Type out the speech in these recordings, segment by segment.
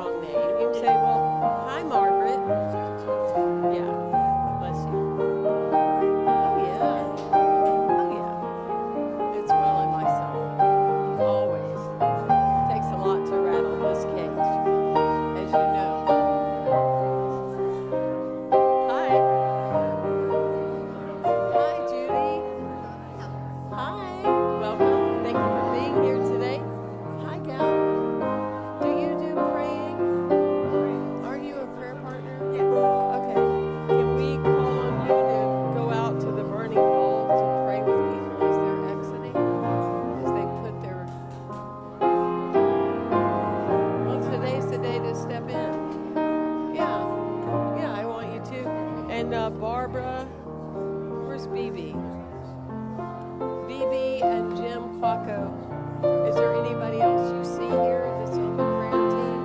wrong name. You can say, well, hi, Margaret. Yeah, bless you. Oh, yeah. Oh, yeah. It's well in my soul. Always. Takes a lot to rattle this cage, as you know. Hi. Hi, Judy. Hi. Welcome. Thank you for being here today. Hi, Gal. Do you do praying? Are you a prayer partner? Yes. Okay. Can we call on you to go out to the burning bowl to pray with people as they're exiting? As they put their... Well, today's the day to step in. Yeah. Yeah, I want you to. And Barbara, where's BB? BB and Jim Quacco. Is there anybody else you see here that's on the prayer team?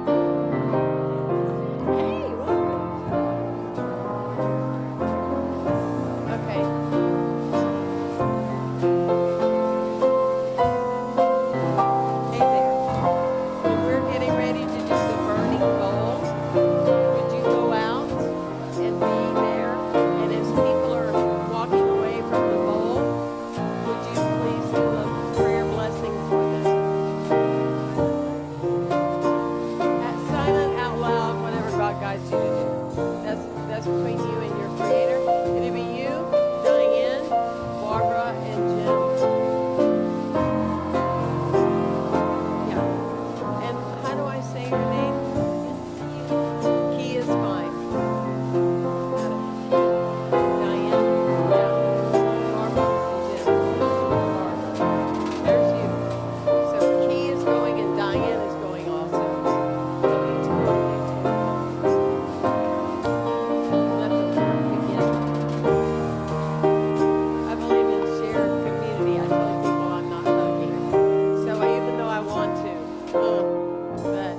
Hey, welcome. Okay. Hey there. When we're getting ready to do the burning bowl, would you go out and be there? And as people are walking away from the bowl, would you please do a prayer blessing for them? Silent, out loud, whatever God guides you to do. That's between you and your Creator. It'll be you, Diane, Barbara, and Jim. Yeah. And how do I say your name? Key is fine. Diane, yeah. Barbara and Jim. Barbara. There's you. So Key is going and Diane is going also. Love you too. Let the work begin. I believe in shared community. I tell people I'm not lucky. So even though I want to, but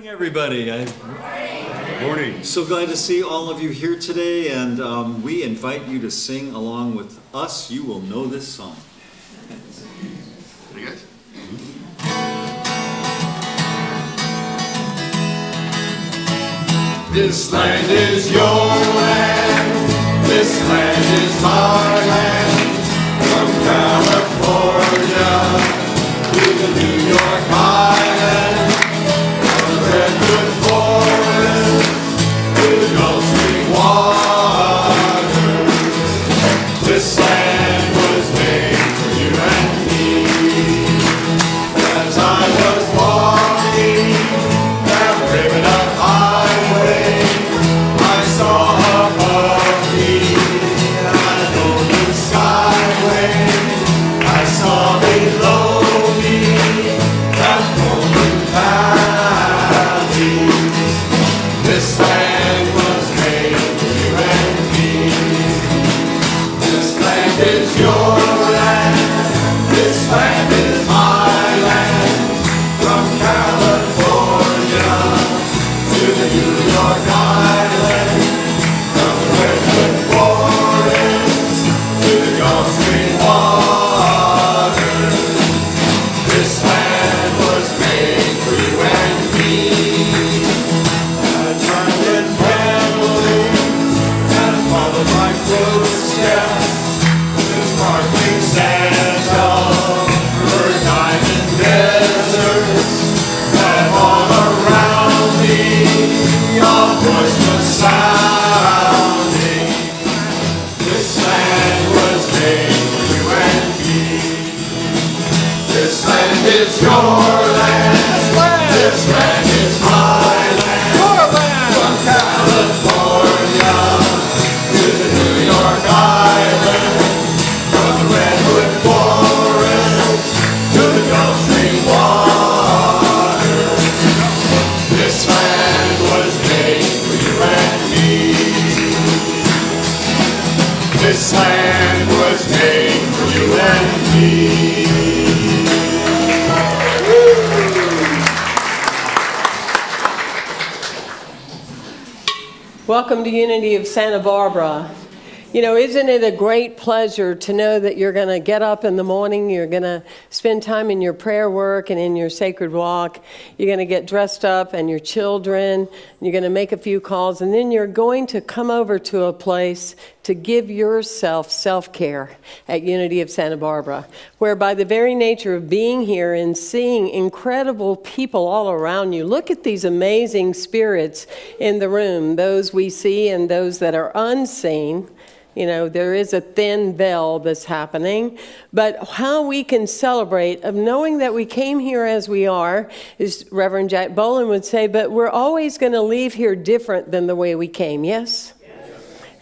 Morning, everybody. Good morning. So glad to see all of you here today, and we invite you to sing along with us. You will know this song. You guys? This land is your land. This land is my land. From California to the New York Island, from the Redwood Forest to the Gulf Stream water. This land was made for you and me. As I was walking down the ribbon of highway, I saw above me a golden skyway. I saw below me that golden valley. This land was made for you and me. This land is your land. This land is my land. From California to the New York Island, from the Redwood Forest to the Gulf Stream water. This land was made for you and me. I turned in trembling and followed my footsteps to sparkling sands over diamond deserts that all around me your voice was sounding. This land was made for you and me. This land is your land. This land is my land. From California to the New York Island, from the Redwood Forest to the Gulf Stream water. This land was made for you and me. This land was made for you and me. Welcome to Unity of Santa Barbara. You know, isn't it a great pleasure to know that you're going to get up in the morning, you're going to spend time in your prayer work and in your sacred walk, you're going to get dressed up and your children, you're going to make a few calls, and then you're going to come over to a place to give yourself self-care at Unity of Santa Barbara, where by the very nature of being here and seeing incredible people all around you, look at these amazing spirits in the room, those we see and those that are unseen. You know, there is a thin veil that's happening, but how we can celebrate of knowing that we came here as we are, as Reverend Jack Boland would say, but we're always going to leave here different than the way we came, yes?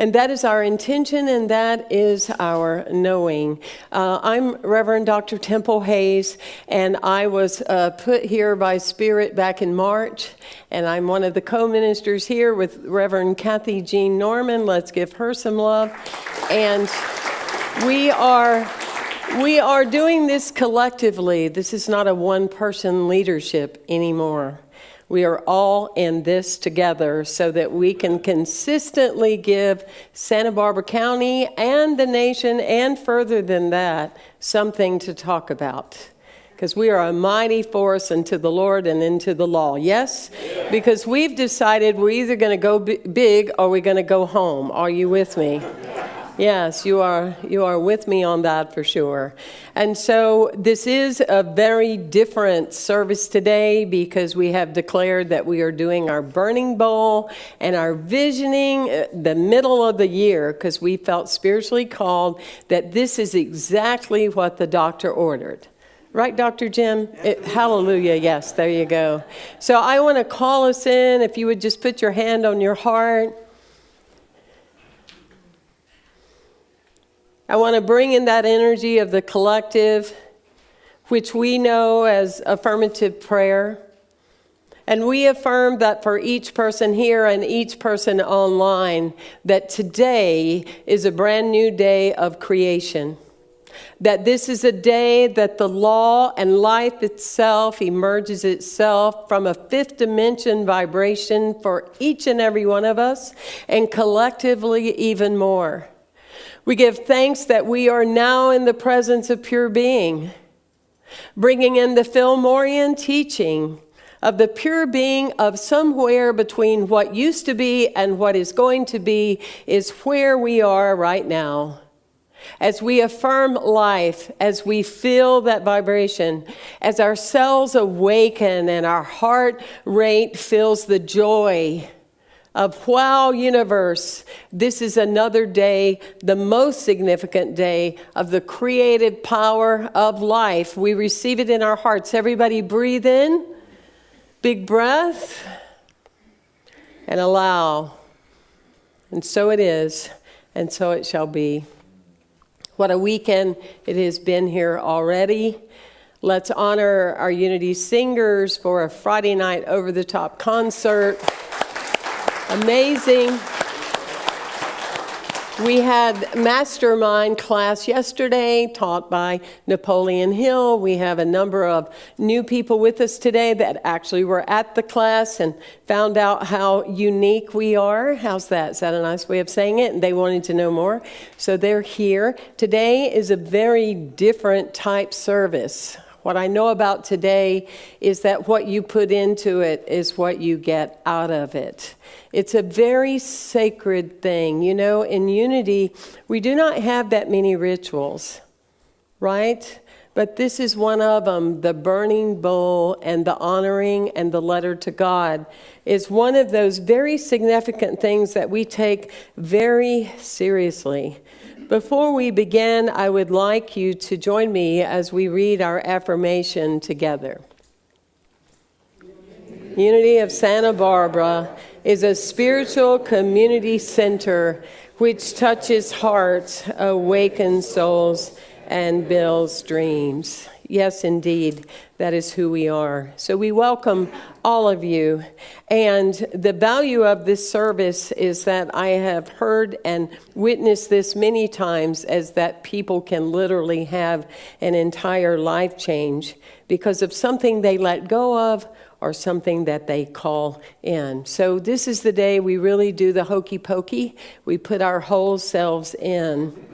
And that is our intention, and that is our knowing. I'm Reverend Dr. Temple Hayes, and I was put here by Spirit back in March, and I'm one of the co-ministers here with Reverend Kathy Jean Norman. Let's give her some love. And we are doing this collectively. This is not a one-person leadership anymore. We are all in this together so that we can consistently give Santa Barbara County and the nation, and further than that, something to talk about. Because we are a mighty force unto the Lord and into the law. Yes? Yeah. Because we've decided we're either going to go big or we're going to go home. Are you with me? Yes, you are with me on that for sure. And so this is a very different service today because we have declared that we are doing our burning bowl and our visioning the middle of the year because we felt spiritually called that this is exactly what the doctor ordered. Right, Dr. Jim? Hallelujah. Yes, there you go. So I want to call us in. If you would just put your hand on your heart. I want to bring in that energy of the collective, which we know as affirmative prayer. And we affirm that for each person here and each person online, that today is a brand new day of creation. that this is a day that the law and life itself emerges itself from a fifth dimension vibration for each and every one of us, and collectively even more. We give thanks that we are now in the presence of pure being, bringing in the Fillmorian teaching of the pure being of somewhere between what used to be and what is going to be is where we are right now. As we affirm life, as we feel that vibration, as our cells awaken and our heart rate feels the joy of, wow, universe, this is another day, the most significant day of the creative power of life. We receive it in our hearts. Everybody breathe in, big breath, and allow. And so it is, and so it shall be. What a weekend it has been here already. Let's honor our Unity singers for a Friday night over-the-top concert. Amazing. We had mastermind class yesterday taught by Napoleon Hill. We have a number of new people with us today that actually were at the class and found out how unique we are. How's that? Is that a nice way of saying it? And they wanted to know more. So they're here. Today is a very different type service. What I know about today is that what you put into it is what you get out of it. It's a very sacred thing. You know, in Unity, we do not have that many rituals, right? But this is one of them. The burning bowl and the honoring and the letter to God is one of those very significant things that we take very seriously. Before we begin, I would like you to join me as we read our affirmation together. Unity of Santa Barbara is a spiritual community center which touches hearts, awakens souls, and builds dreams. Yes, indeed, that is who we are. So we welcome all of you. And the value of this service is that I have heard and witnessed this many times, as that people can literally have an entire life change because of something they let go of or something that they call in. So this is the day we really do the hokey pokey. We put our whole selves in.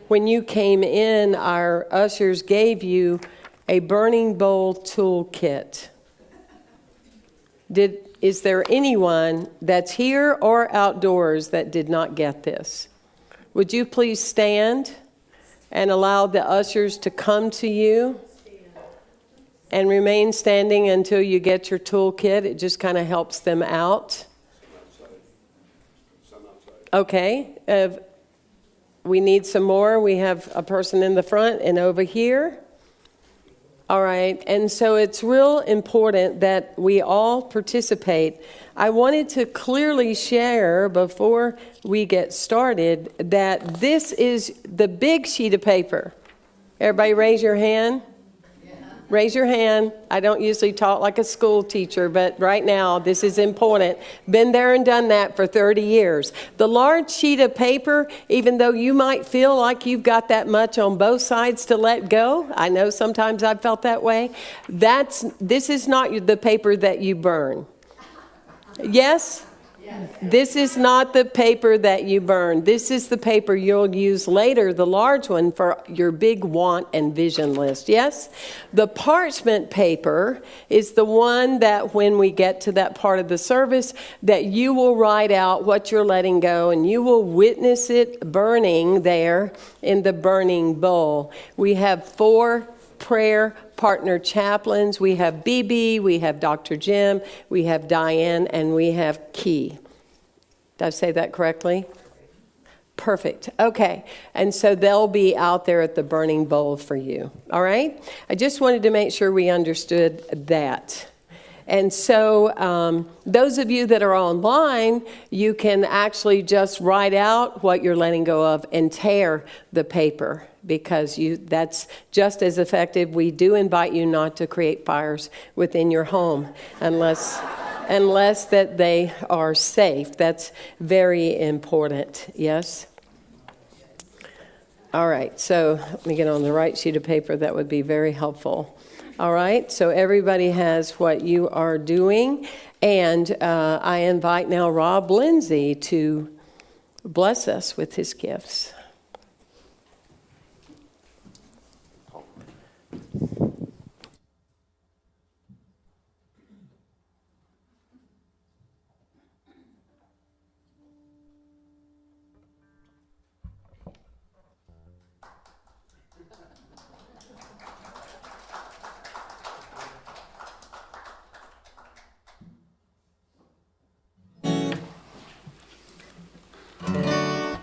When you came in, our ushers gave you a burning bowl toolkit. Is there anyone that's here or outdoors that did not get this? Would you please stand and allow the ushers to come to you? And remain standing until you get your toolkit. It just kind of helps them out. Okay. We need some more. We have a person in the front and over here. All right. And so it's real important that we all participate. I wanted to clearly share before we get started that this is the big sheet of paper. Everybody raise your hand. Raise your hand. I don't usually talk like a school teacher, but right now this is important. Been there and done that for 30 years. The large sheet of paper, even though you might feel like you've got that much on both sides to let go, I know sometimes I've felt that way, this is not the paper that you burn. Yes? This is not the paper that you burn. This is the paper you'll use later, the large one, for your big want and vision list. Yes? The parchment paper is the one that when we get to that part of the service, that you will write out what you're letting go, and you will witness it burning there in the burning bowl. We have 4 prayer partner chaplains. We have BB, we have Dr. Jim, we have Diane, and we have Key. Did I say that correctly? Perfect. Okay. And so they'll be out there at the burning bowl for you. All right? I just wanted to make sure we understood that. And so those of you that are online, you can actually just write out what you're letting go of and tear the paper, because that's just as effective. We do invite you not to create fires within your home unless that they are safe. That's very important. Yes? All right, so let me get on the right sheet of paper. That would be very helpful. All right, so everybody has what you are doing. And I invite now Rob Lindsay to bless us with his gifts.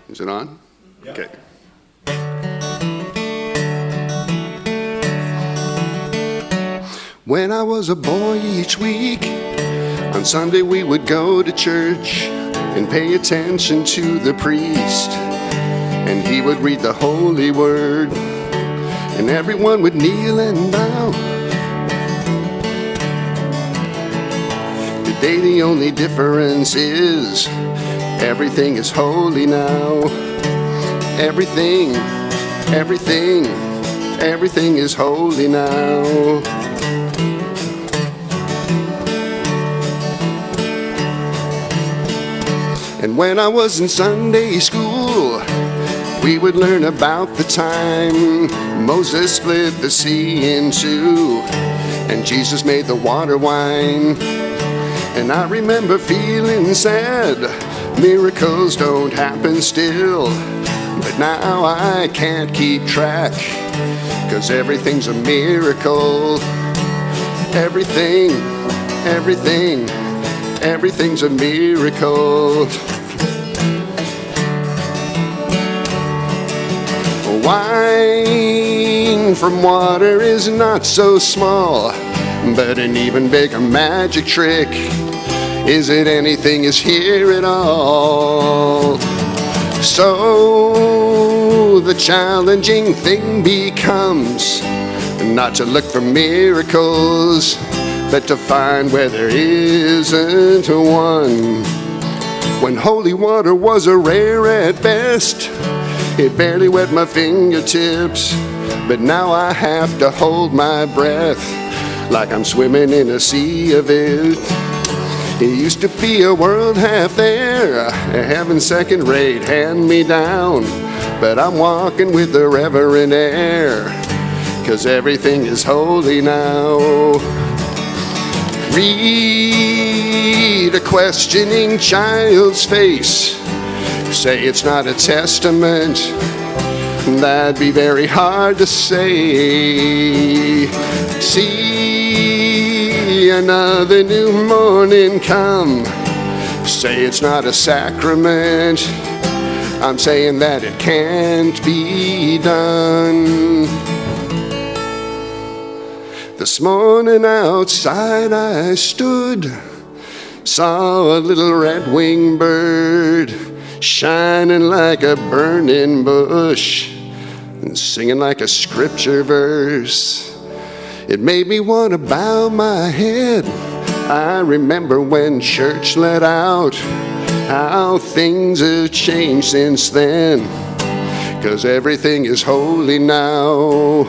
Is it on? Yep. Okay. When I was a boy each week, on Sunday we would go to church and pay attention to the priest. And he would read the holy word, and everyone would kneel and bow. Today the only difference is everything is holy now. Everything is holy now. And when I was in Sunday school, we would learn about the time Moses split the sea in two, and Jesus made the water wine. And I remember feeling sad, miracles don't happen still. But now I can't keep track, 'cause everything's a miracle. Everything's a miracle. Wine from water is not so small, but an even bigger magic trick is that anything is here at all. So the challenging thing becomes not to look for miracles, but to find where there isn't one. When holy water was a rare at best, it barely wet my fingertips, but now I have to hold my breath like I'm swimming in a sea of it. It used to be a world half there, heaven second rate, hand me down, but I'm walking with the reverent air, 'cause everything is holy now. Read a questioning child's face, say it's not a testament, that'd be very hard to say. See another new morning come, say it's not a sacrament, I'm saying that it can't be done. This morning outside I stood, saw a little red-winged bird shining like a burning bush and singing like a scripture verse. It made me want to bow my head. I remember when church let out, how things have changed since then, 'cause everything is holy now.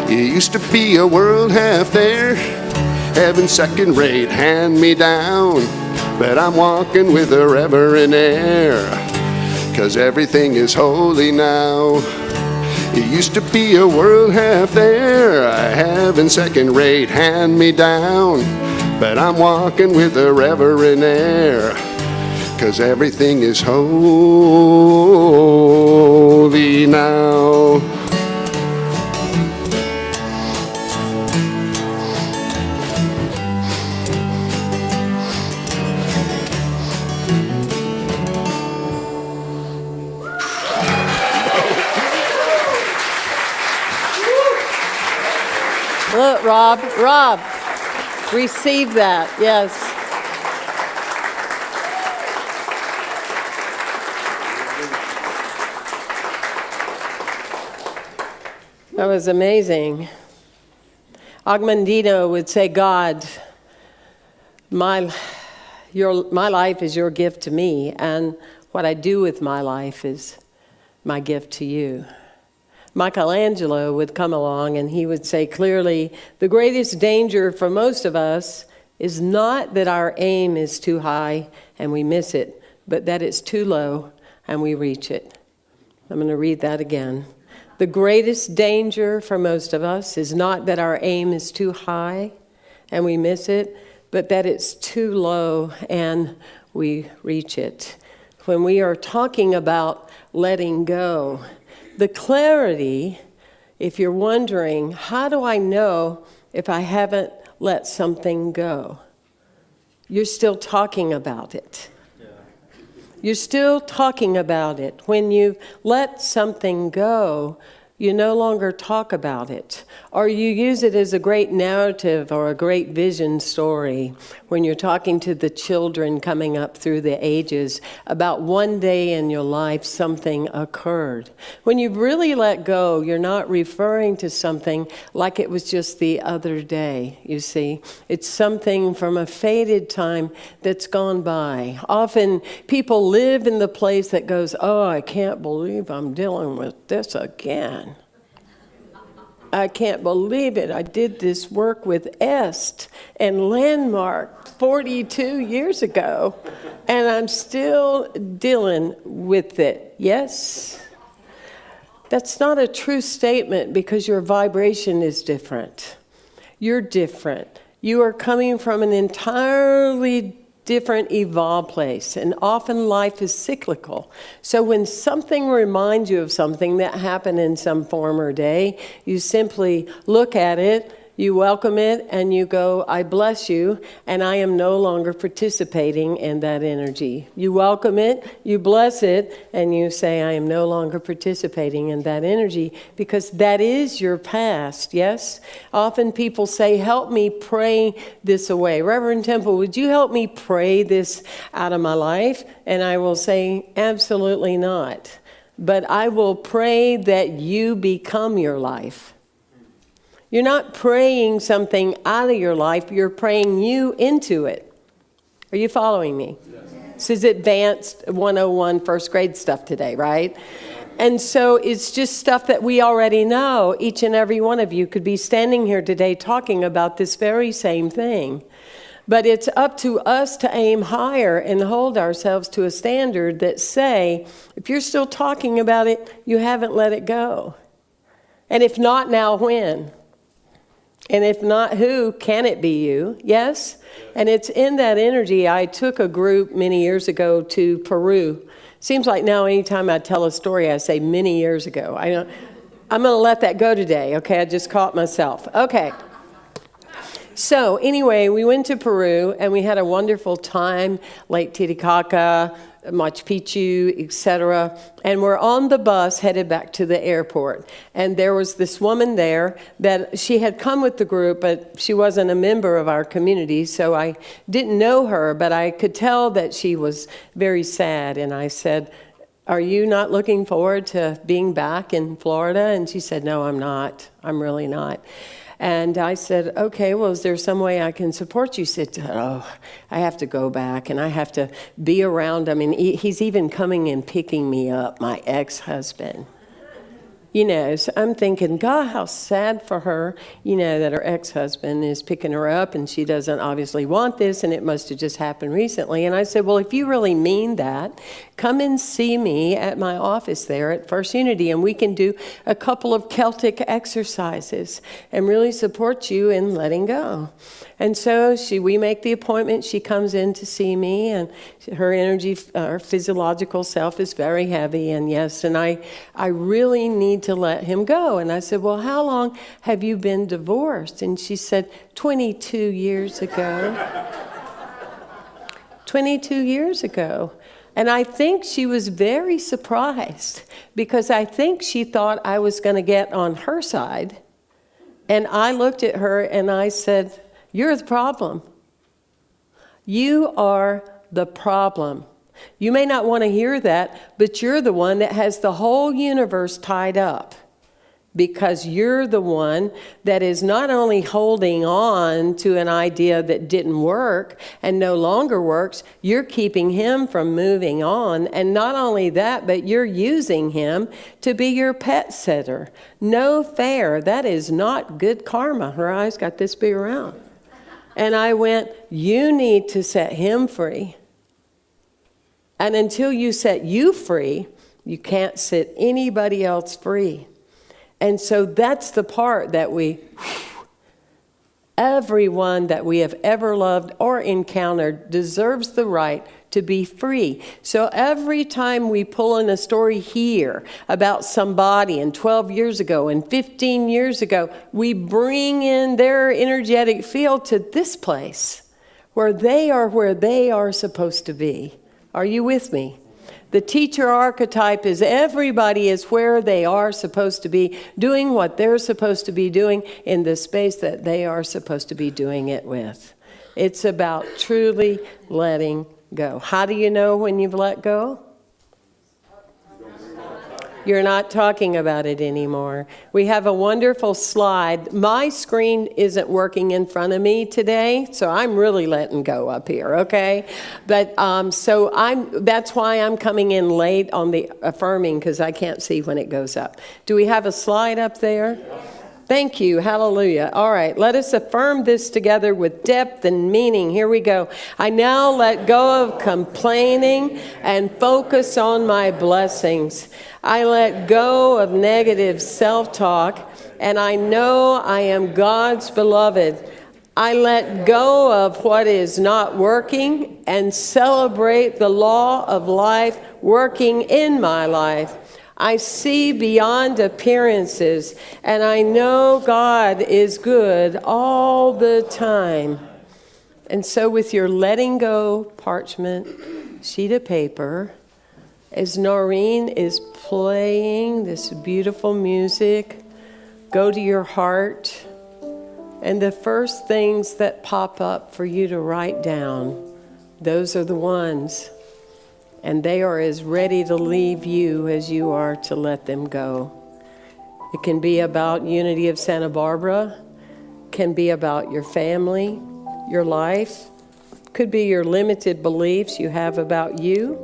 It used to be a world half there, heaven second rate, hand me down, but I'm walking with a reverent air, 'cause everything is holy now. It used to be a world half there, heaven second rate, hand me down, but I'm walking with a reverent air, 'cause everything is holy now. Look, Rob, receive that, yes. That was amazing. Augmendino would say, God, my life is your gift to me, and what I do with my life is my gift to you. Michelangelo would come along and he would say clearly, the greatest danger for most of us is not that our aim is too high and we miss it, but that it's too low and we reach it. I'm going to read that again. The greatest danger for most of us is not that our aim is too high and we miss it, but that it's too low and we reach it. When we are talking about letting go, the clarity, if you're wondering, how do I know if I haven't let something go? You're still talking about it. You're still talking about it. When you let something go, you no longer talk about it, or you use it as a great narrative or a great vision story when you're talking to the children coming up through the ages about one day in your life something occurred. When you really let go, you're not referring to something like it was just the other day, you see. It's something from a faded time that's gone by. Often people live in the place that goes, oh, I can't believe I'm dealing with this again. I can't believe it. I did this work with Est and Landmark 42 years ago, and I'm still dealing with it. Yes? That's not a true statement because your vibration is different. You're different. You are coming from an entirely different evolved place, and often life is cyclical. So when something reminds you of something that happened in some former day, you simply look at it, you welcome it, and you go, I bless you, and I am no longer participating in that energy. You welcome it, you bless it, and you say, I am no longer participating in that energy, because that is your past, yes? Often people say, help me pray this away. Reverend Temple, would you help me pray this out of my life? And I will say, absolutely not. But I will pray that you become your life. You're not praying something out of your life, you're praying you into it. Are you following me? Yes. This is advanced 101 first grade stuff today, right? And so it's just stuff that we already know. Each and every one of you could be standing here today talking about this very same thing. But it's up to us to aim higher and hold ourselves to a standard that say, if you're still talking about it, you haven't let it go. And if not now, when? And if not, who? Can it be you? Yes? And it's in that energy. I took a group many years ago to Peru. Seems like now anytime I tell a story, I say many years ago. I'm going to let that go today, okay? I just caught myself. Okay. So anyway, we went to Peru, and we had a wonderful time. Lake Titicaca, Machu Picchu, etc. And we're on the bus headed back to the airport. And there was this woman there that she had come with the group, but she wasn't a member of our community, so I didn't know her, but I could tell that she was very sad. And I said, are you not looking forward to being back in Florida? And she said, no, I'm not. I'm really not. And I said, okay, well, is there some way I can support you? She said, oh, I have to go back and I have to be around. I mean, he's even coming and picking me up, my ex-husband. You know, so I'm thinking, God, how sad for her, you know, that her ex-husband is picking her up and she doesn't obviously want this and it must have just happened recently. And I said, well, if you really mean that, come and see me at my office there at First Unity and we can do a couple of Celtic exercises and really support you in letting go. And so we make the appointment. She comes in to see me, and her energy, her physiological self is very heavy. And yes, and I really need to let him go. And I said, well, how long have you been divorced? And she said, 22 years ago. 22 years ago. And I think she was very surprised because I think she thought I was going to get on her side. And I looked at her and I said, you're the problem. You are the problem. You may not want to hear that, but you're the one that has the whole universe tied up. because you're the one that is not only holding on to an idea that didn't work and no longer works, you're keeping him from moving on. And not only that, but you're using him to be your pet sitter. No fair. That is not good karma. Her eyes got this big around. And I went, you need to set him free. And until you set you free, you can't set anybody else free. And so that's the part that everyone that we have ever loved or encountered deserves the right to be free. So every time we pull in a story here about somebody and 12 years ago and 15 years ago, we bring in their energetic field to this place where they are supposed to be. Are you with me? The teacher archetype is everybody is where they are supposed to be, doing what they're supposed to be doing in the space that they are supposed to be doing it with. It's about truly letting go. How do you know when you've let go? You're not talking about it anymore. We have a wonderful slide. My screen isn't working in front of me today, so I'm really letting go up here, okay? But that's why I'm coming in late on the affirming, because I can't see when it goes up. Do we have a slide up there? Thank you. Hallelujah. All right. Let us affirm this together with depth and meaning. Here we go. I now let go of complaining and focus on my blessings. I let go of negative self-talk, and I know I am God's beloved. I let go of what is not working and celebrate the law of life working in my life. I see beyond appearances, and I know God is good all the time. And so with your letting go parchment, sheet of paper, as Noreen is playing this beautiful music, go to your heart, and the first things that pop up for you to write down, those are the ones. And they are as ready to leave you as you are to let them go. It can be about Unity of Santa Barbara, can be about your family, your life, could be your limited beliefs you have about you.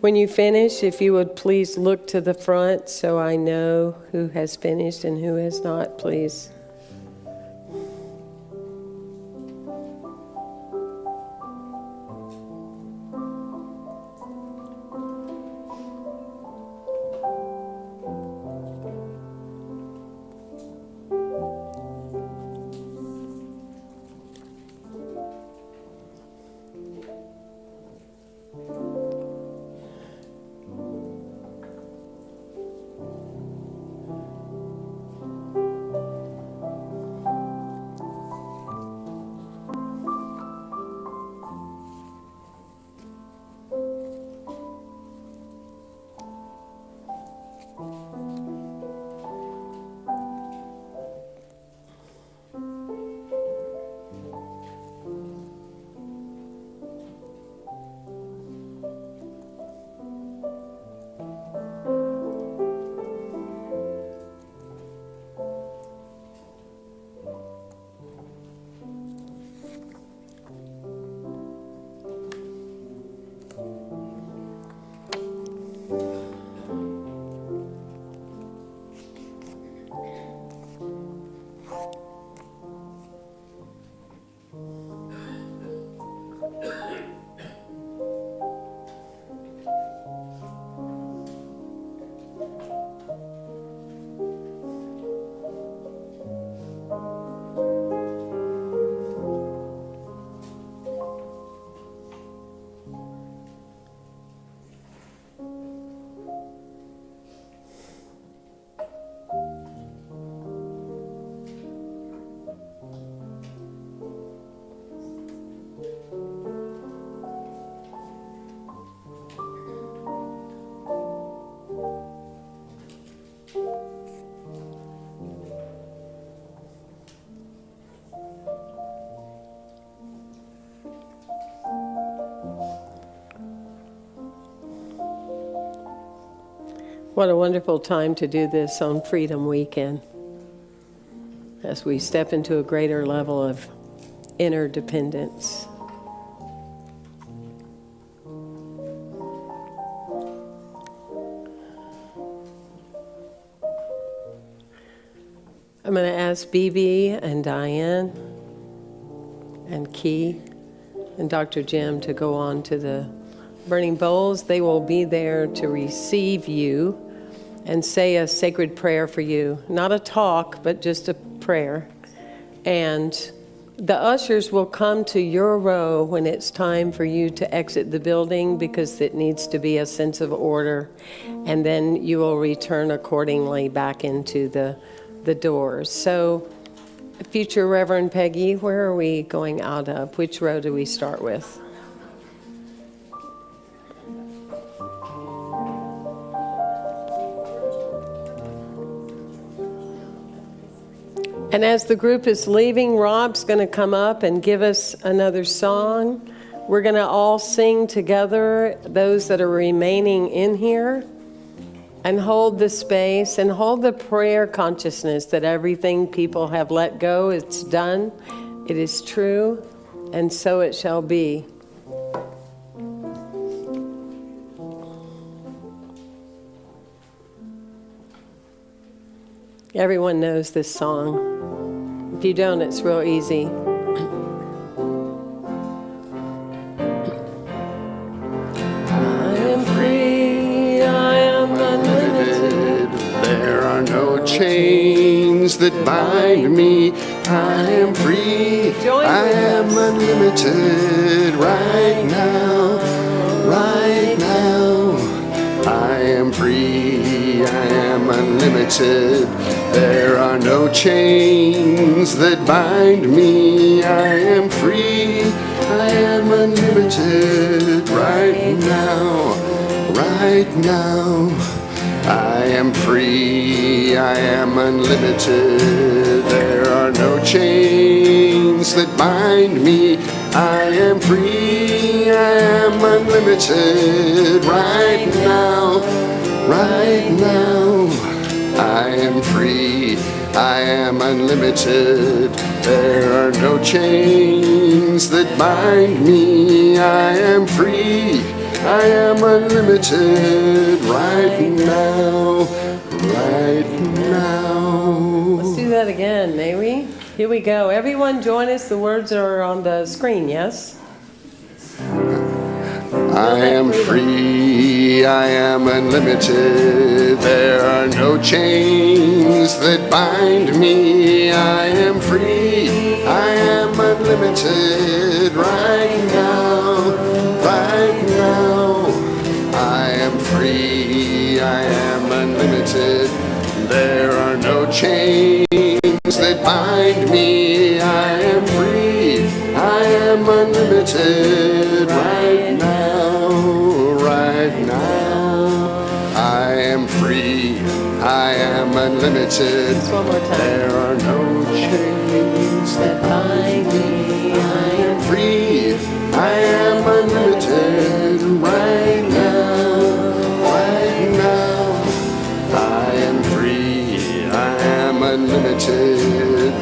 When you finish, if you would please look to the front so I know who has finished and who has not, please. What a wonderful time to do this on Freedom Weekend as we step into a greater level of interdependence. I'm going to ask BB and Diane and Key and Dr. Jim to go on to the burning bowls. They will be there to receive you and say a sacred prayer for you. Not a talk, but just a prayer. And the ushers will come to your row when it's time for you to exit the building, because it needs to be a sense of order. And then you will return accordingly back into the doors. So, future Reverend Peggy, where are we going out of? Which row do we start with? And as the group is leaving, Rob's going to come up and give us another song. We're going to all sing together, those that are remaining in here, and hold the space and hold the prayer consciousness that everything people have let go, it's done, it is true, and so it shall be. Everyone knows this song. If you don't, it's real easy. I am free, I am unlimited. There are no chains that bind me. I am free, I am unlimited right now, right now. I am free, I am unlimited. There are no chains that bind me. I am free, I am unlimited right now, right now. I am free, I am unlimited. There are no chains that bind me. I am free, I am unlimited right now, right now. I am free, I am unlimited. There are no chains that bind me. I am free, I am unlimited right now, right now. Let's do that again, may we? Here we go. Everyone join us. The words are on the screen, yes? I am free, I am unlimited. There are no chains that bind me. I am free, I am unlimited right now, right now. I am free, I am unlimited. There are no chains that bind me. I am free, I am unlimited right now, right now. I am free, I am unlimited. One more time. There are no chains that bind me. I am free, I am unlimited right now, right now. I am free, I am unlimited.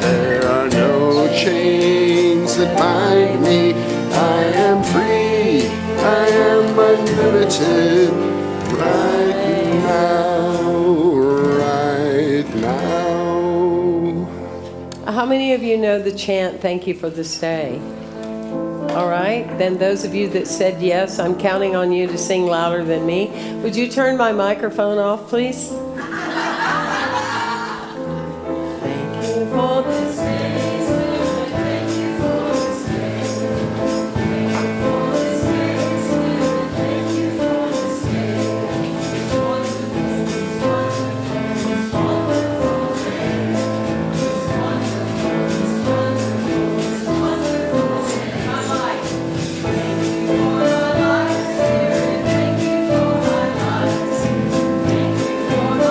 There are no chains that bind me. I am free, I am unlimited right now, right now. How many of you know the chant, "Thank you for this day"? All right, then those of you that said yes, I'm counting on you to sing louder than me. Would you turn my microphone off, please? Thank you for this day. Thank you for this day. Thank you for this day. Thank you for this day. It's wonderful, it's wonderful, it's wonderful day. It's wonderful, it's wonderful, it's wonderful day. My life. Thank you for our lives, Spirit. Thank you for our lives. Thank you for the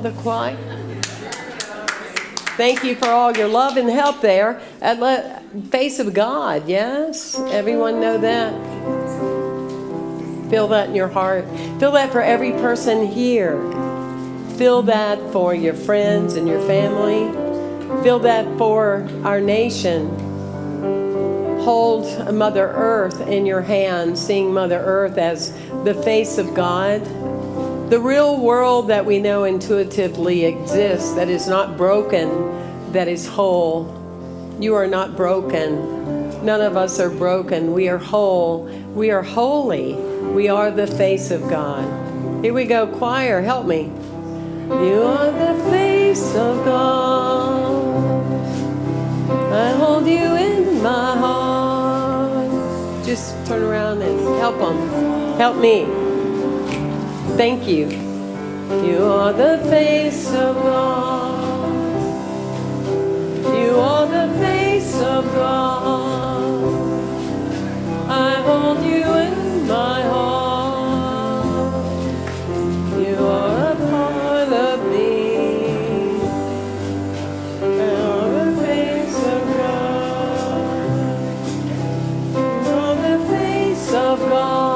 the choir. Thank you for all your love and help there. At Face of God, yes? Everyone know that? Feel that in your heart. Feel that for every person here. Feel that for your friends and your family. Feel that for our nation. Hold Mother Earth in your hands, seeing Mother Earth as the face of God. The real world that we know intuitively exists, that is not broken, that is whole. You are not broken. None of us are broken. We are whole. We are holy. We are the face of God. Here we go, choir, help me. You are the face of God. I hold you in my heart. Just turn around and help them. Help me. Thank you. You are the face of God. You are the face of God. I hold you in my heart. You are a part of me. You are the face of God. You are the face of God.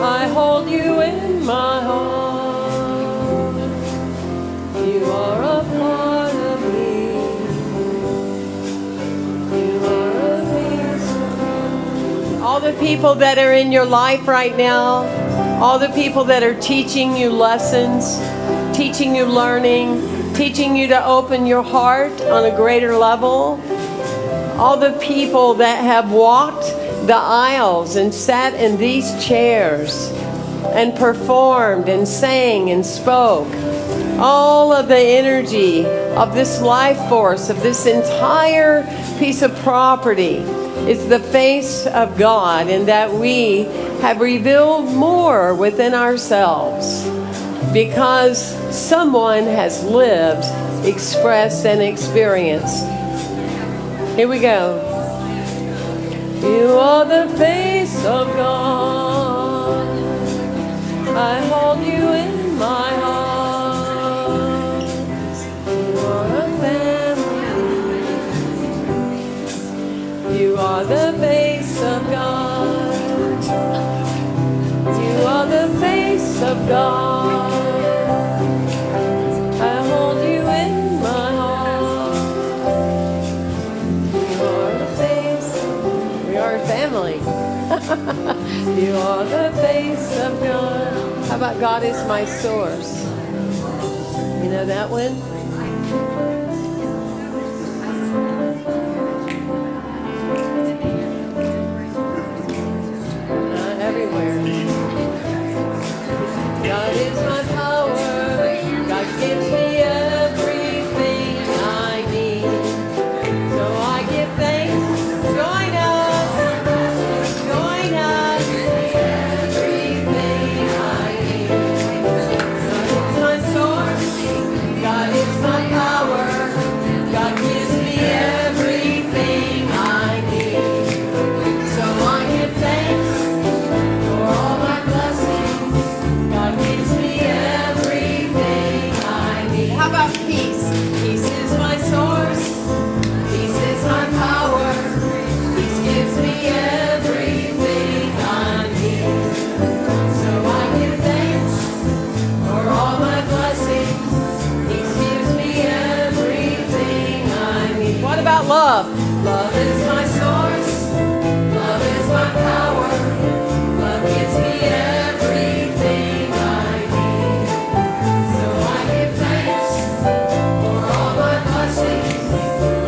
I hold you in my heart. You are a part of me. You are a piece of me. All the people that are in your life right now, all the people that are teaching you lessons, teaching you learning, teaching you to open your heart on a greater level, all the people that have walked the aisles and sat in these chairs and performed and sang and spoke. All of the energy of this life force, of this entire piece of property is the face of God, and that we have revealed more within ourselves because someone has lived, expressed, and experienced. Here we go. You are the face of God. I hold you in my heart. You are a family. You are the face of God. You are the face of God. I hold you in my heart. You are the face. We are a family. You are the face of God. How about God is my source? You know that one? Everywhere. God is my power. God gives me everything I need. So I give thanks. Join us. Join us. Everything I need. God is my source. God is my power. God gives me everything I need. So I give thanks. All my blessings, God gives me everything I need. How about peace? Peace is my source. Peace is my power. Peace gives me everything I need. So I give thanks for all my blessings. Peace gives me everything I need. What about love? Love is my source. Love is my power. Love gives me everything I need. So I give thanks for all my blessings.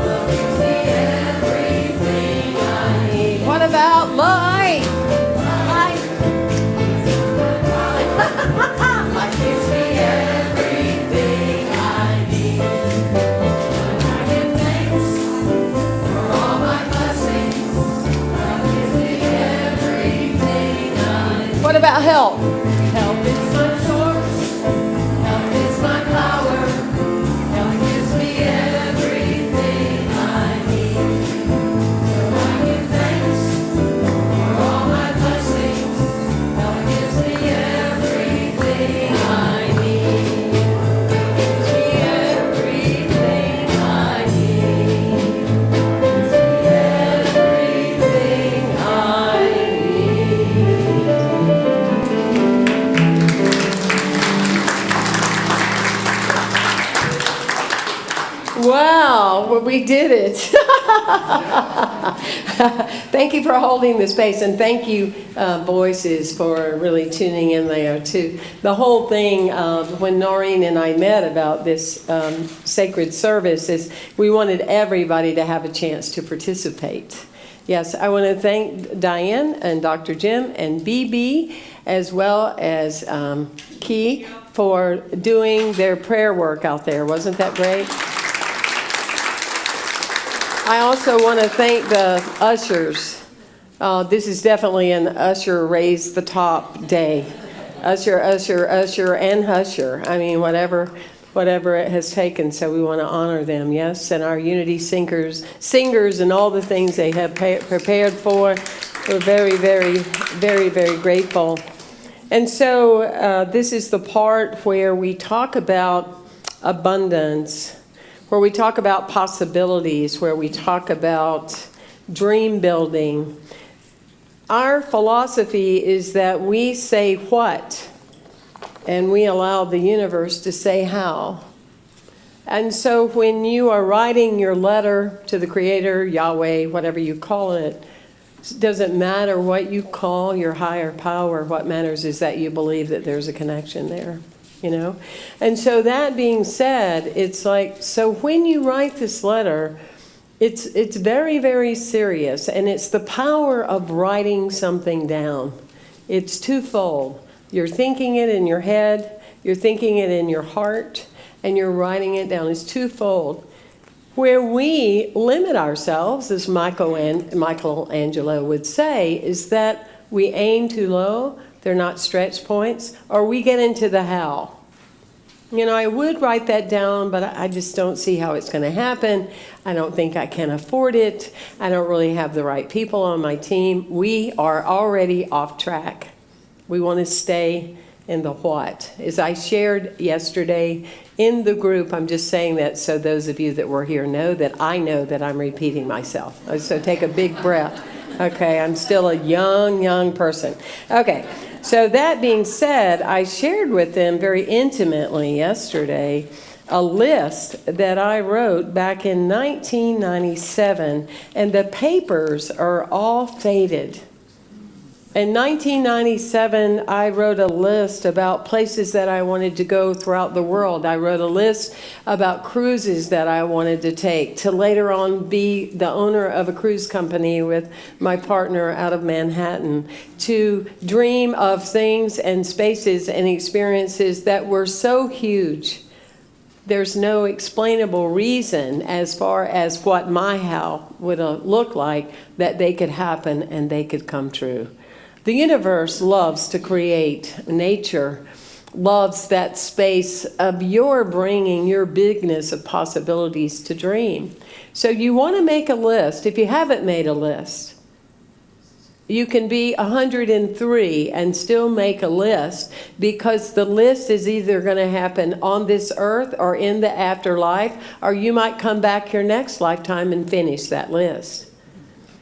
Love gives me everything I need. What about light? Light. Light gives me everything I need. So I give thanks for all my blessings. Love gives me everything I need. What about help? Help is my source. Help is my power. Help gives me everything I need. So I give thanks for all my blessings. Help gives me everything I need. Wow, well, we did it. Thank you for holding the space, and thank you, Voices, for really tuning in there too. The whole thing, when Noreen and I met about this sacred service, is we wanted everybody to have a chance to participate. Yes, I want to thank Diane and Dr. Jim and BB, as well as Key, for doing their prayer work out there. Wasn't that great? I also want to thank the ushers. This is definitely an usher raise the top day. Usher, usher, usher, and husher. I mean, whatever it has taken. So we want to honor them, yes, and our unity singers, and all the things they have prepared for. We're very, very, very, very grateful. And so this is the part where we talk about abundance, where we talk about possibilities, where we talk about dream building. Our philosophy is that we say what, and we allow the universe to say how. And so when you are writing your letter to the Creator, Yahweh, whatever you call it, it doesn't matter what you call your higher power. What matters is that you believe that there's a connection there, you know? And so that being said, it's like, so when you write this letter, it's very, very serious, and it's the power of writing something down. It's twofold. You're thinking it in your head, you're thinking it in your heart, and you're writing it down. It's twofold. Where we limit ourselves, as Michelangelo would say, is that we aim too low, they're not stretch points, or we get into the how. You know, I would write that down, but I just don't see how it's going to happen. I don't think I can afford it. I don't really have the right people on my team. We are already off track. We want to stay in the what. As I shared yesterday in the group, I'm just saying that so those of you that were here know that I'm repeating myself. So take a big breath. Okay, I'm still a young person. Okay, so that being said, I shared with them very intimately yesterday a list that I wrote back in 1997, and the papers are all faded. In 1997, I wrote a list about places that I wanted to go throughout the world. I wrote a list about cruises that I wanted to take, to later on be the owner of a cruise company with my partner out of Manhattan, to dream of things and spaces and experiences that were so huge. There's no explainable reason as far as what my how would look like that they could happen and they could come true. The universe loves to create. Nature loves that space of your bringing your bigness of possibilities to dream. So you want to make a list. If you haven't made a list, you can be 103 and still make a list, because the list is either going to happen on this earth or in the afterlife, or you might come back your next lifetime and finish that list.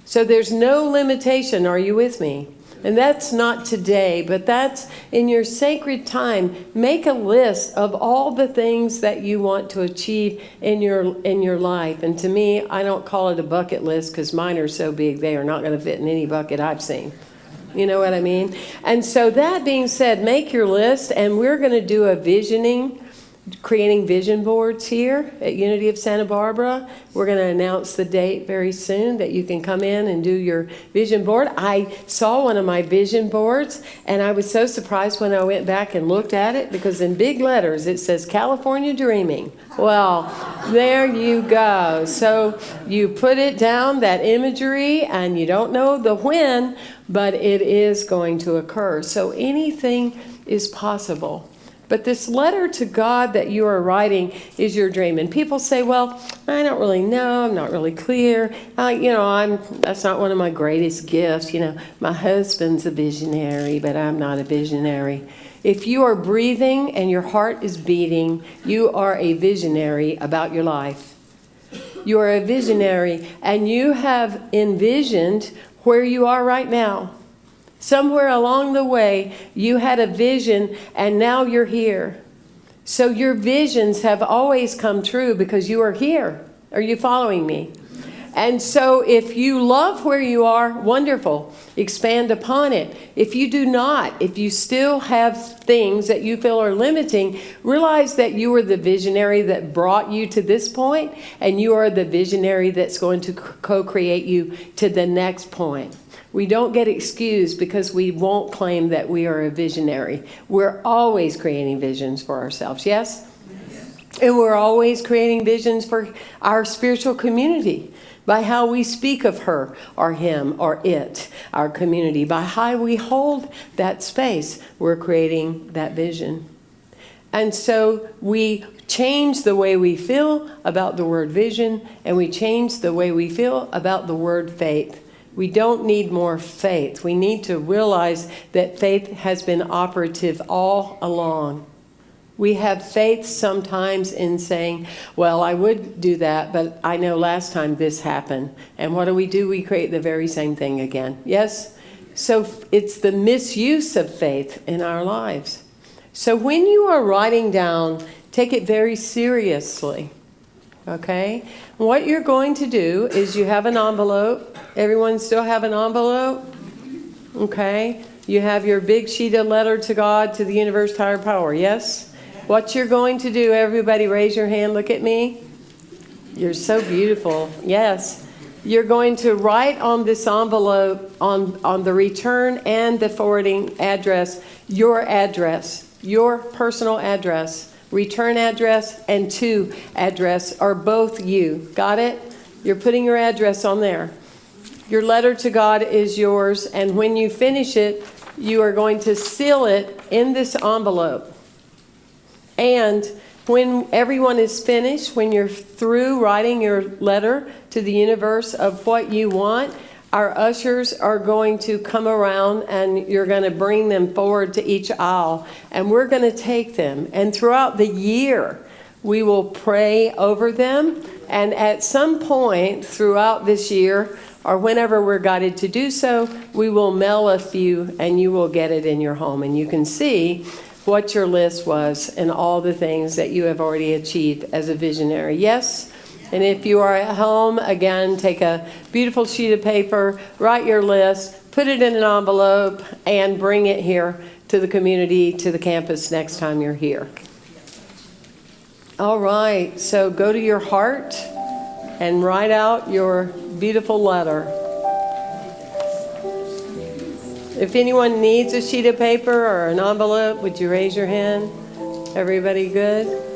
So there's no limitation. Are you with me? And that's not today, but that's in your sacred time. Make a list of all the things that you want to achieve in your life. And to me, I don't call it a bucket list, because mine are so big they are not going to fit in any bucket I've seen. You know what I mean? And so that being said, make your list, and we're going to do a visioning, creating vision boards here at Unity of Santa Barbara. We're going to announce the date very soon that you can come in and do your vision board. I saw one of my vision boards, and I was so surprised when I went back and looked at it, because in big letters it says California Dreaming. Well, there you go. So you put it down, that imagery, and you don't know the when, but it is going to occur. So anything is possible. But this letter to God that you are writing is your dream. And people say, well, I don't really know. I'm not really clear. That's not one of my greatest gifts. My husband's a visionary, but I'm not a visionary. If you are breathing and your heart is beating, you are a visionary about your life. You are a visionary, and you have envisioned where you are right now. Somewhere along the way, you had a vision, and now you're here. So your visions have always come true because you are here. Are you following me? And so if you love where you are, wonderful. Expand upon it. If you do not, if you still have things that you feel are limiting, realize that you are the visionary that brought you to this point, and you are the visionary that's going to co-create you to the next point. We don't get excused because we won't claim that we are a visionary. We're always creating visions for ourselves, yes? And we're always creating visions for our spiritual community by how we speak of her or him or it, our community. By how we hold that space, we're creating that vision. And so we change the way we feel about the word vision, and we change the way we feel about the word faith. We don't need more faith. We need to realize that faith has been operative all along. We have faith sometimes in saying, well, I would do that, but I know last time this happened. And what do? We create the very same thing again. Yes? So it's the misuse of faith in our lives. So when you are writing down, take it very seriously. Okay? What you're going to do is you have an envelope. Everyone still have an envelope? Okay? You have your big sheet of letter to God, to the universe, higher power. Yes? What you're going to do, everybody raise your hand, look at me. You're so beautiful. Yes. You're going to write on this envelope, on the return and the forwarding address, your personal address, return address and to address are both you. Got it? You're putting your address on there. Your letter to God is yours, and when you finish it, you are going to seal it in this envelope. And when everyone is finished, when you're through writing your letter to the universe of what you want, our ushers are going to come around and you're going to bring them forward to each aisle. And we're going to take them. And throughout the year, we will pray over them. And at some point throughout this year, or whenever we're guided to do so, we will mail a few and you will get it in your home. And you can see what your list was and all the things that you have already achieved as a visionary. Yes? And if you are at home, again, take a beautiful sheet of paper, write your list, put it in an envelope, and bring it here to the community, to the campus next time you're here. All right, so go to your heart and write out your beautiful letter. If anyone needs a sheet of paper or an envelope, would you raise your hand? Everybody good?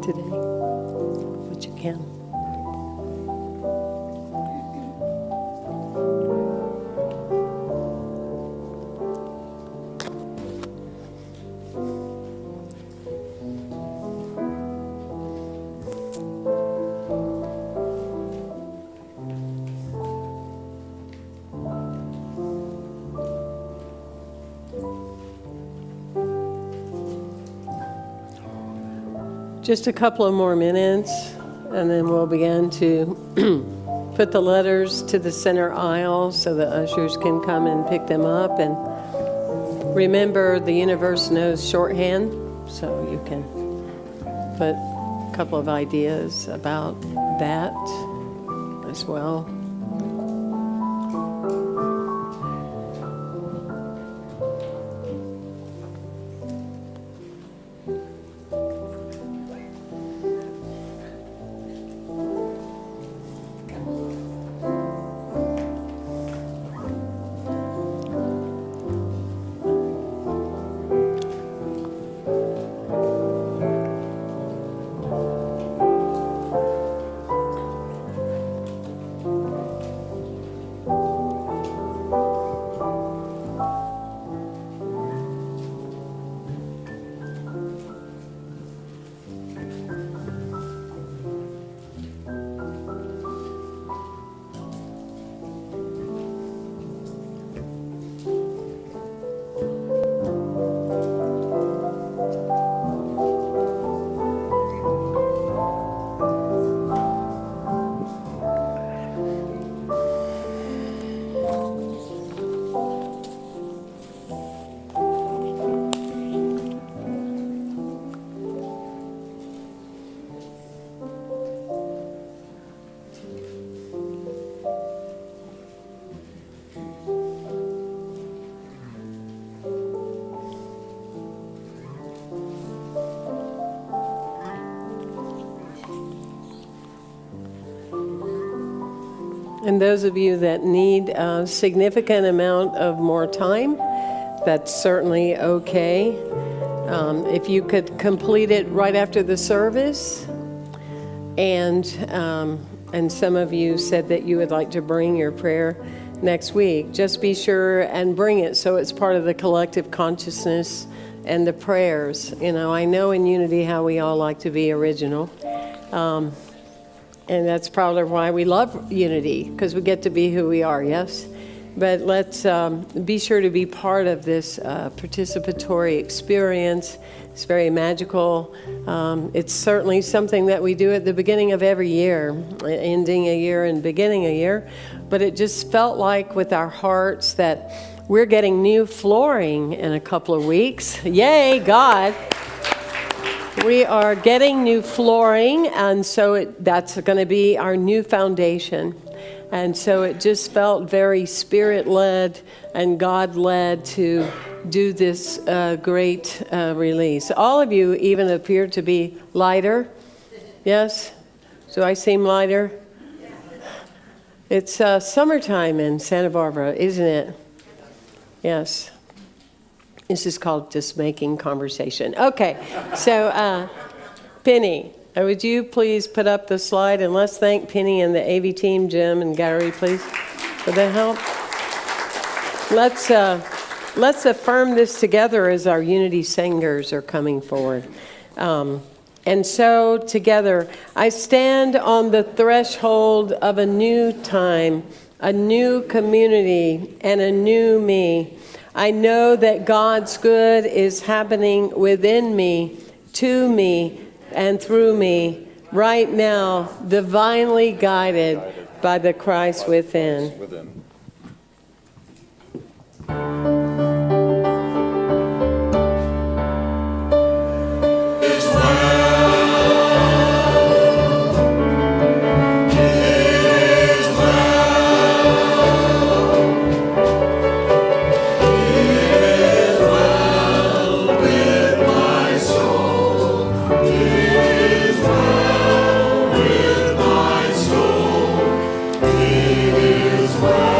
today, what you can. Just a couple of more minutes, and then we'll begin to put the letters to the center aisle so the ushers can come and pick them up. And remember, the universe knows shorthand, so you can put a couple of ideas about that as well. And those of you that need a significant amount of more time, that's certainly okay. If you could complete it right after the service, and some of you said that you would like to bring your prayer next week, just be sure and bring it so it's part of the collective consciousness and the prayers. You know, I know in Unity how we all like to be original. And that's probably why we love Unity, because we get to be who we are, yes? But let's be sure to be part of this participatory experience. It's very magical. It's certainly something that we do at the beginning of every year, ending a year and beginning a year. But it just felt like with our hearts that we're getting new flooring in a couple of weeks. Yay, God! We are getting new flooring, and so that's going to be our new foundation. And so it just felt very Spirit-led and God-led to do this great release. All of you even appear to be lighter. Yes? Do I seem lighter? It's summertime in Santa Barbara, isn't it? Yes. This is called just making conversation. Okay, so Penny, would you please put up the slide, and let's thank Penny and the AV team, Jim and Gary, please, for the help. Let's affirm this together as our Unity singers are coming forward. And so together, I stand on the threshold of a new time, a new community, and a new me. I know that God's good is happening within me, to me, and through me, right now, divinely guided by the Christ within. Well.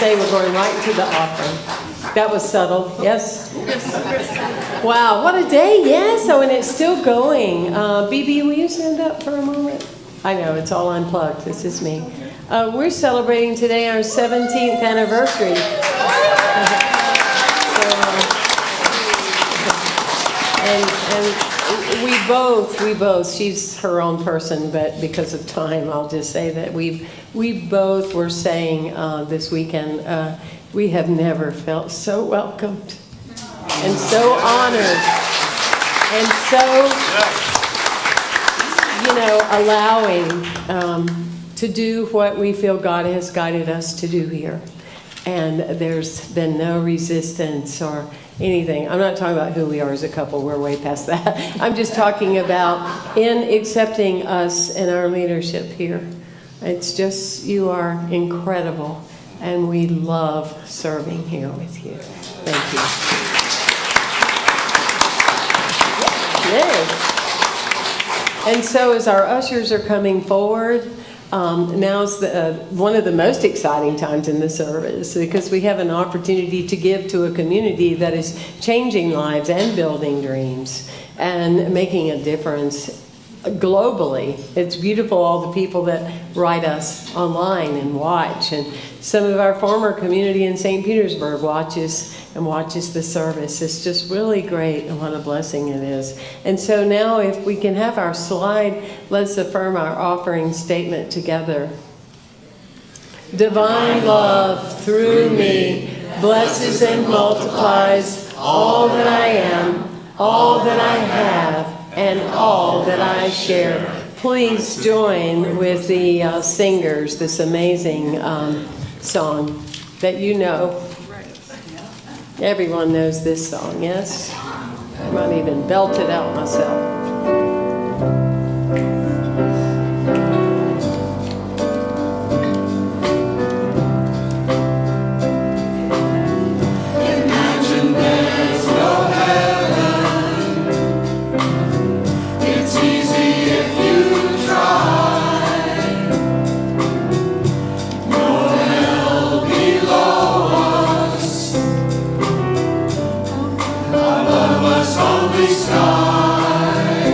We're going right into the offering. That was subtle, yes? Wow, what a day, yes. Oh, and it's still going. BB, will you stand up for a moment? I know, it's all unplugged. This is me. We're celebrating today our 17th anniversary. And we both, she's her own person, but because of time, I'll just say that we both were saying this weekend, we have never felt so welcomed and so honored and so, allowing to do what we feel God has guided us to do here. And there's been no resistance or anything. I'm not talking about who we are as a couple. We're way past that. I'm just talking about in accepting us and our leadership here. It's just, you are incredible. And we love serving here with you. Thank you. Yes. And so as our ushers are coming forward, now's one of the most exciting times in the service because we have an opportunity to give to a community that is changing lives and building dreams and making a difference globally. It's beautiful, all the people that write us online and watch. And some of our former community in St. Petersburg watches the service. It's just really great and what a blessing it is. And so now if we can have our slide, let's affirm our offering statement together. Divine love through me blesses and multiplies all that I am, all that I have, and all that I share. Please join with the singers, this amazing song that you know. Everyone knows this song, yes? I might even belt it out myself. Only sky.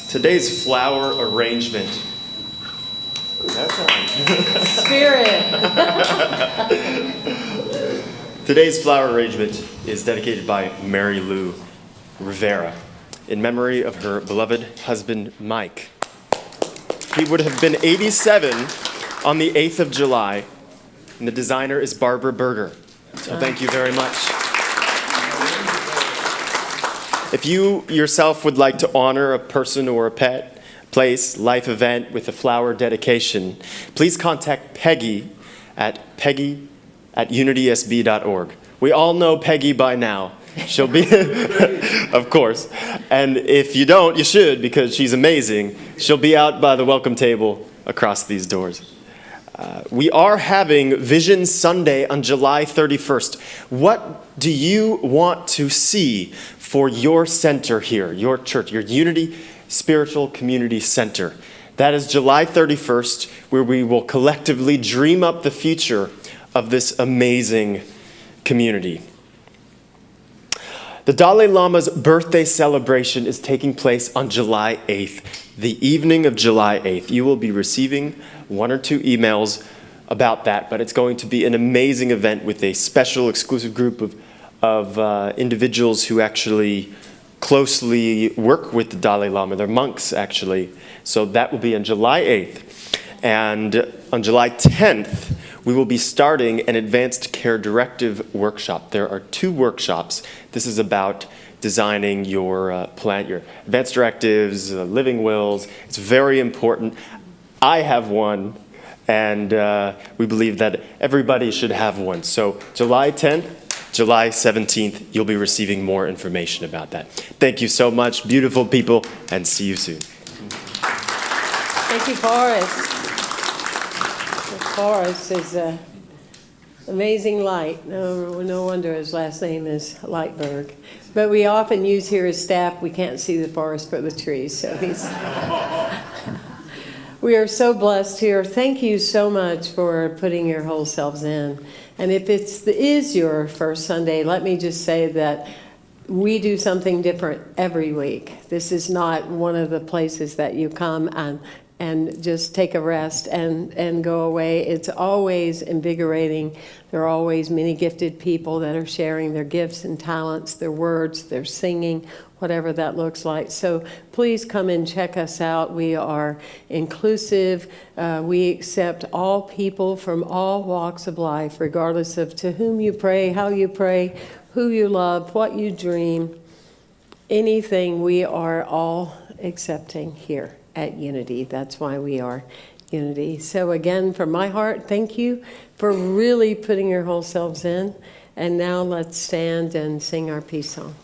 Today's flower arrangement. Ooh, that's Spirit. Today's flower arrangement is dedicated by Mary Lou Rivera in memory of her beloved husband, Mike. He would have been 87 on the 8th of July, and the designer is Barbara Berger. So thank you very much. If you yourself would like to honor a person or a pet, place, life event with a flower dedication, please contact Peggy at unitysb.org. We all know Peggy by now. She'll be, of course. And if you don't, you should, because she's amazing. She'll be out by the welcome table across these doors. We are having Vision Sunday on July 31st. What do you want to see for your center here, your church, your Unity Spiritual Community Center? That is July 31st, where we will collectively dream up the future of this amazing community. The Dalai Lama's birthday celebration is taking place on July 8th. The evening of July 8th. You will be receiving 1 or 2 emails about that, but it's going to be an amazing event with a special exclusive group of individuals who actually closely work with the Dalai Lama. They're monks, actually. So that will be on July 8th. And on July 10th, we will be starting an advanced care directive workshop. There are 2 workshops. This is about designing your plant, your advanced directives, living wills. It's very important. I have one, and we believe that everybody should have one. So July 10th, July 17th, you'll be receiving more information about that. Thank you so much, beautiful people, and see you soon. Thank you, Forrest. Forrest is an amazing light. No wonder his last name is Lightberg. But we often use here as staff, we can't see the forest for the trees, so he's... We are so blessed here. Thank you so much for putting your whole selves in. And if it is your first Sunday, let me just say that we do something different every week. This is not one of the places that you come and just take a rest and go away. It's always invigorating. There are always many gifted people that are sharing their gifts and talents, their words, their singing, whatever that looks like. So please come and check us out. We are inclusive. We accept all people from all walks of life, regardless of to whom you pray, how you pray, who you love, what you dream, anything. We are all accepting here at Unity. That's why we are Unity. So again, from my heart, thank you for really putting your whole selves in. And now let's stand and sing our peace song.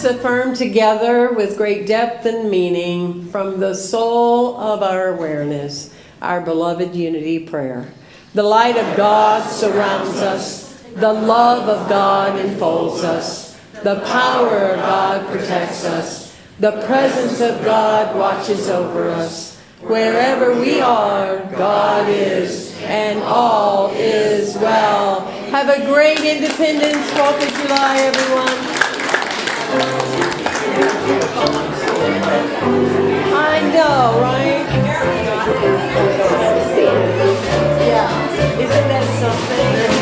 Affirm together with great depth and meaning from the soul of our awareness, our beloved Unity prayer. The light of God surrounds us. The love of God enfolds us. The power of God protects us. The presence of God watches over us. Wherever we are, God is, and all is well. Have a great Independence, 4th of July, everyone. I know, right? Yeah. Isn't that something?